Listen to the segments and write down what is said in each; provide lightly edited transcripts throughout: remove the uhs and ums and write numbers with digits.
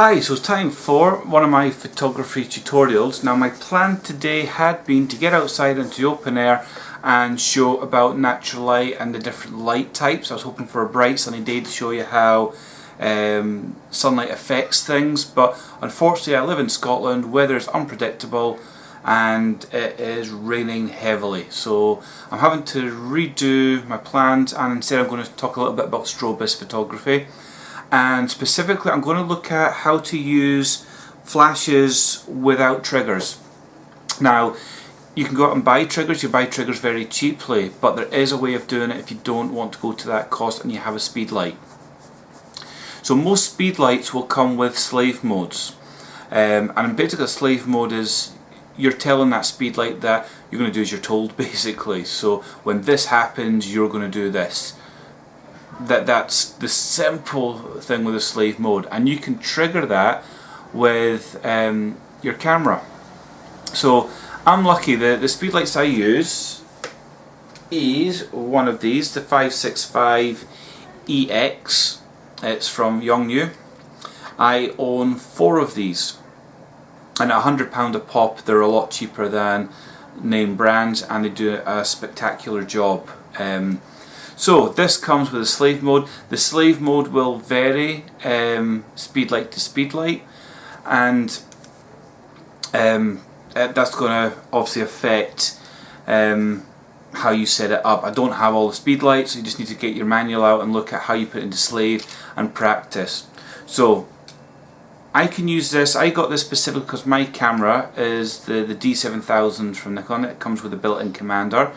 Hi, so it's time for one of my photography tutorials. Now my plan today had been to get outside into the open air and show about natural light and the different light types. I was hoping for a bright sunny day to show you how sunlight affects things, but unfortunately I live in Scotland, weather is unpredictable and it is raining heavily, so I'm having to redo my plans, and instead I'm going to talk a little bit about Strobist photography. And specifically I'm going to look at how to use flashes without triggers. Now you can go out and buy triggers, you buy triggers very cheaply, but there is a way of doing it if you don't want to go to that cost and you have a speed light. So most speed lights will come with slave modes, and basically a slave mode is you're telling that speed light that you're going to do as you're told, basically. So when this happens you're going to do this. That's the simple thing with a slave mode, and you can trigger that with your camera. So I'm lucky, the speed lights I use is one of these, the 565EX. It's from Yongnuo. I own 4 of these, and at £100 a pop they're a lot cheaper than name brands, and they do a spectacular job. So this comes with a slave mode. The slave mode will vary speed light to speed light, and that's going to obviously affect how you set it up. I don't have all the speed lights, so you just need to get your manual out and look at how you put it into slave and practice. So I can use this. I got this specifically because my camera is the D7000 from Nikon. It comes with a built-in commander.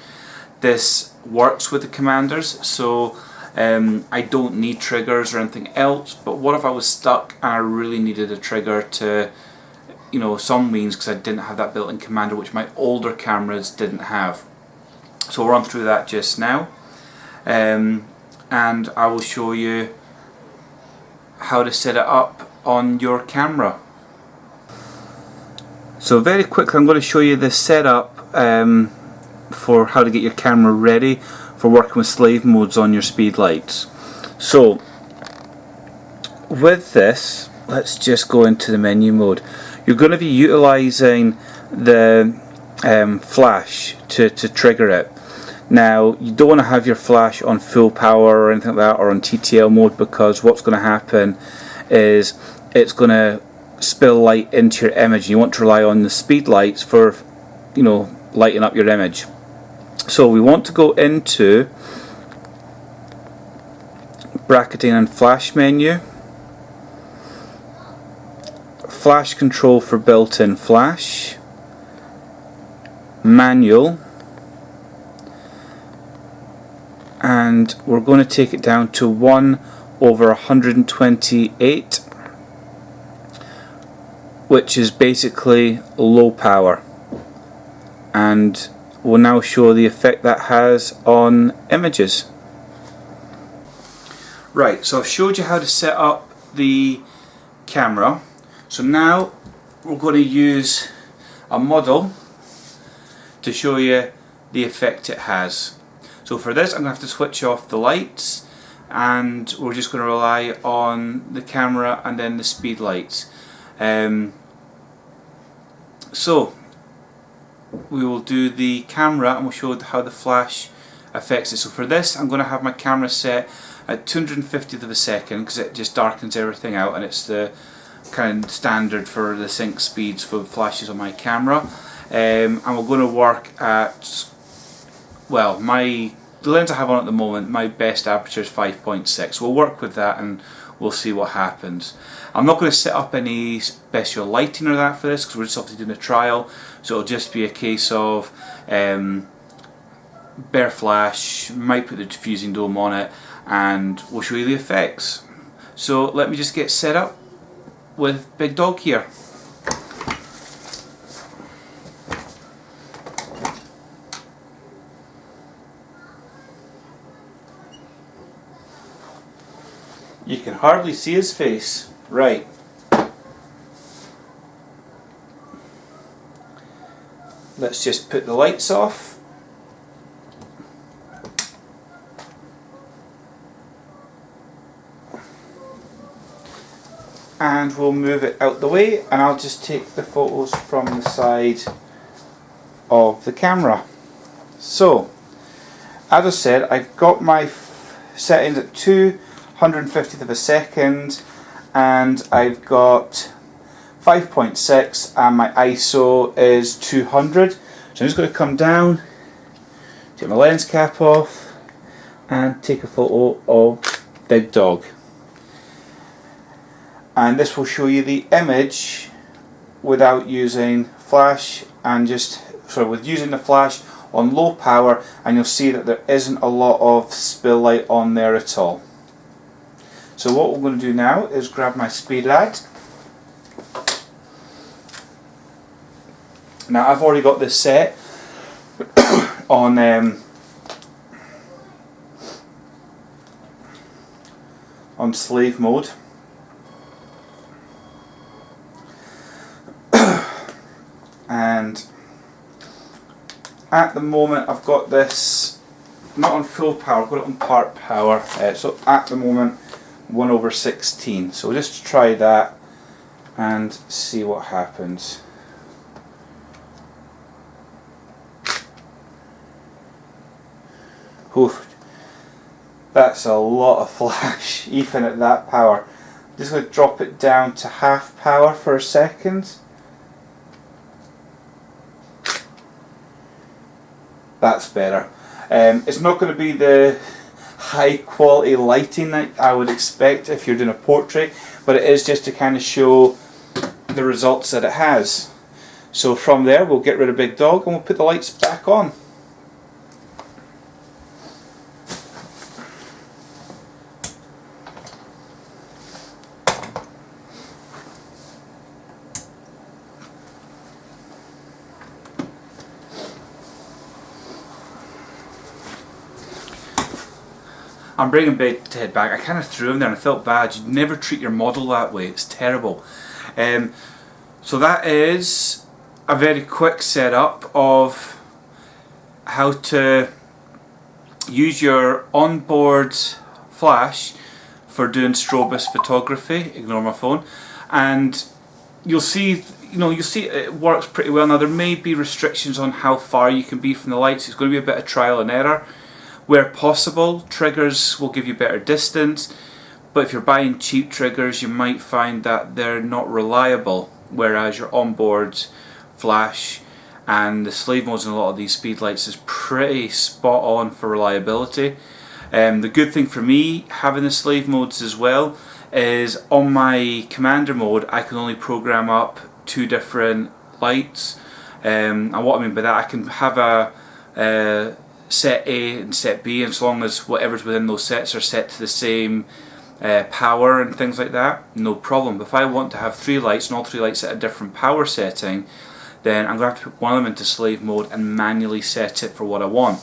This works with the commanders, so I don't need triggers or anything else. But what if I was stuck and I really needed a trigger to, some means, because I didn't have that built-in commander, which my older cameras didn't have. So we'll run through that just now, and I will show you how to set it up on your camera. So very quickly I'm going to show you the setup for how to get your camera ready for working with slave modes on your speed lights. So with this, let's just go into the menu mode. You're going to be utilizing the flash to trigger it. Now you don't want to have your flash on full power or anything like that, or on TTL mode, because what's going to happen is it's going to spill light into your image. You want to rely on the speed lights for lighting up your image. So we want to go into bracketing and flash menu, flash control for built-in flash, manual, and we're going to take it down to 1/128, which is basically low power, and we'll now show the effect that has on images. Right, so I've showed you how to set up the camera. So now we're going to use a model to show you the effect it has. So for this I'm going to have to switch off the lights, and we're just going to rely on the camera and then the speed lights. So we will do the camera and we'll show how the flash affects it. So for this I'm going to have my camera set at 250th of a second, because it just darkens everything out, and it's the kind of standard for the sync speeds for flashes on my camera. And we're going to work at, well, the lens I have on at the moment, my best aperture is 5.6. We'll work with that and we'll see what happens. I'm not going to set up any special lighting or that for this, because we're just obviously doing a trial, so it'll just be a case of bare flash, might put the diffusing dome on it, and we'll show you the effects. So let me just get set up with Big Dog here. You can hardly see his face. Right. Let's just put the lights off. And and we'll move it out the way, and I'll just take the photos from the side of the camera. So, as I said, I've got my settings at 250th of a second, and I've got 5.6, and my ISO is 200. So I'm just going to come down, take my lens cap off, and take a photo of Big Dog. And this will show you the image without using flash, and with using the flash on low power, and you'll see that there isn't a lot of spill light on there at all. So what we're going to do now is grab my speed light. Now I've already got this set on slave mode. And at the moment I've got this not on full power, I've got it on part power, so at the moment 1/16. So we'll just try that and see what happens. Oof, that's a lot of flash even at that power. I'm just going to drop it down to half power for a second. That's better. It's not going to be the high quality lighting that I would expect if you're doing a portrait, but it is just to kind of show the results that it has. So from there we'll get rid of Big Dog and we'll put the lights back on. I'm bringing Big Ted back. I kind of threw him there and I felt bad. You never treat your model that way. It's terrible. So that is a very quick setup of how to use your onboard flash for doing strobist photography. Ignore my phone. And you'll see, it works pretty well. Now there may be restrictions on how far you can be from the lights. It's going to be a bit of trial and error. Where possible, triggers will give you better distance, but if you're buying cheap triggers you might find that they're not reliable, whereas your onboard flash and the slave modes in a lot of these speed lights is pretty spot on for reliability. The good thing for me having the slave modes as well is on my commander mode I can only program up 2 different lights, and what I mean by that, I can have a set A and set B, and as long as whatever's within those sets are set to the same power and things like that, no problem. But if I want to have 3 lights and all 3 lights at a different power setting, then I'm going to have to put one of them into slave mode and manually set it for what I want.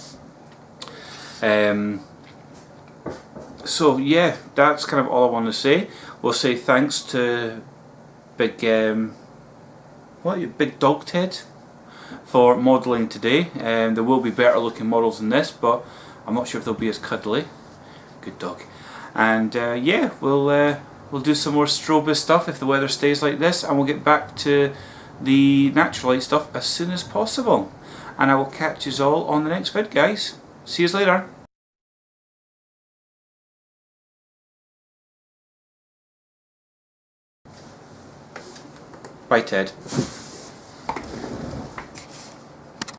So yeah, that's kind of all I want to say. We'll say thanks to Big Dog Ted for modelling today. There will be better looking models than this, but I'm not sure if they'll be as cuddly. Good dog. And yeah, we'll do some more strobist stuff if the weather stays like this, and we'll get back to the natural light stuff as soon as possible. And I will catch you all on the next vid, guys. See you later. Bye, Ted.